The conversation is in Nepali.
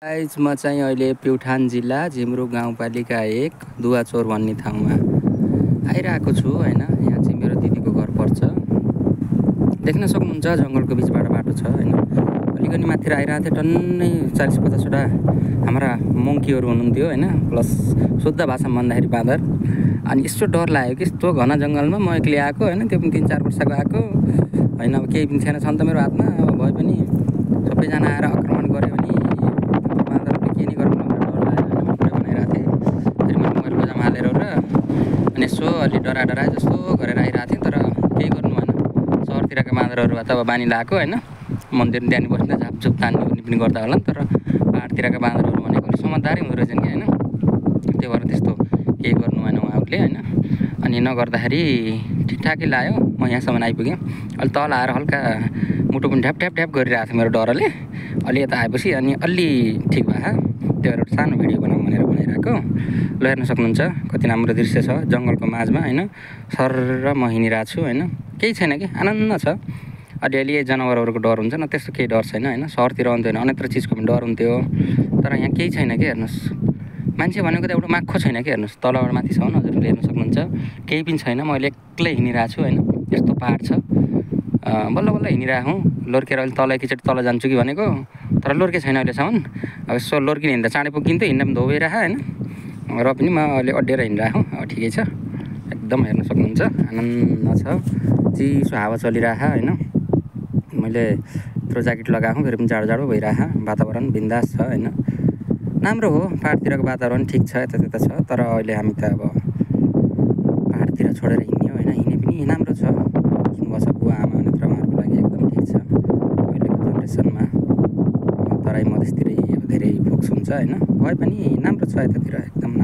गाइज म चाहिँ अहिले प्युठान जिल्ला झिमरुक गाउँपालिका 1 दुवाचोर भन्ने ठाउँमा आइरहेको छु हैन। यहाँ चाहिँ मेरो दिदीको घर पर्छ। देख्न सक्नुहुन्छ जङ्गलको बिचबाट बाटो छ हैन। अलिकति माथि आइरहेको थिएँ टन्नै 40-50 वटा हाम्रा मङ्कीहरू हुनुहुन्थ्यो हैन, प्लस शुद्ध भाषामा भन्दाखेरि बाँदर। अनि यस्तो डर लाग्यो कि यस्तो घना जङ्गलमा म एक्लै आएको हैन, त्यो पनि 3-4 वर्षको आएको हैन। अब केही पनि छैन, छन् त मेरो हातमा। अब भए पनि सबैजना आएर आक्रमण गऱ्यो भने अनि यसो अलि डरा जस्तो गरेर आइरहेको थिएँ, तर केही गर्नु भएन। सहरतिरका बाँदरहरू त अब बानी लगाएको होइन, मन्दिर त्यहाँनिर बस्दा झापझुप तान्ने उनी पनि गर्दा होला नि। तर पाहाडतिरका बाँदरहरू भनेको अलिक समझदारै हुँदो रहेछन् कि होइन, त्यो भएर त्यस्तो केही गर्नु भएन उहाँहरूले होइन। अनि नगर्दाखेरि ठिकठाकै लाग्यो। म यहाँसम्म आइपुगेँ। अलि तल आएर हल्का मुटु पनि ढ्याप ढ्याप गरिरहेको थियो मेरो डरले। अलि यता आएपछि अनि अलि ठिक भयो। त्यो भएर सानो भिडियो बनाउँ भनेर बनाइरहेको। ल हेर्न सक्नुहुन्छ कति राम्रो दृश्य छ जङ्गलको माझमा होइन। सर म हिँडिरहेको छु होइन, केही छैन कि आनन्द छ। अलिअलि जनावरहरूको डर हुन्छ न, त्यस्तो केही डर छैन होइन। सहरतिर हुन्थ्यो भने अन्यत्र चिजको पनि डर हुन्थ्यो, तर यहाँ केही छैन कि। हेर्नुहोस् मान्छे भनेको त एउटा माखो छैन कि। हेर्नुहोस् तलबाट माथि छ हजुरहरूले हेर्न सक्नुहुन्छ, केही पनि छैन। मैले एक्लै हिँडिरहेको छु होइन। यस्तो पाहाड छ, बल्ल बल्ल हिँडिरहेको हुँ। लोर्केर अहिले तल एकैचोटि तल जान्छु कि भनेको, तर लोर्के छैन अहिलेसम्म। अब यसो लोर्किने हिँड्दा चाँडै पुगिन्थ्यो, हिँड्दा पनि धोइरहेको होइन। र पनि म अहिले अड्डिएर हिँडिरहेको। अब ठिकै छ एकदम। हेर्न सक्नुहुन्छ आनन्द छ, चिसो हावा चलिरहेको होइन। मैले यत्रो ज्याकेट लगाएको, फेरि पनि जाडो जाडो भइरहेको। वातावरण बिन्दास छ होइन। राम्रो हो, पाहाडतिरको वातावरण ठिक छ, यता त्यता छ। तर अहिले हामी त अब पाहाडतिर छोडेर हिँड्ने होइन। हिँडे पनि राम्रो छ, बस्नुपर्छ बुवा आमा नेत्रमाहरूको लागि एकदम ठिक छ अहिलेको जेनेरेसनमा। तराई मधेसतिरै अब धेरै फोक्स हुन्छ होइन, भए पनि राम्रो छ यतातिर एकदम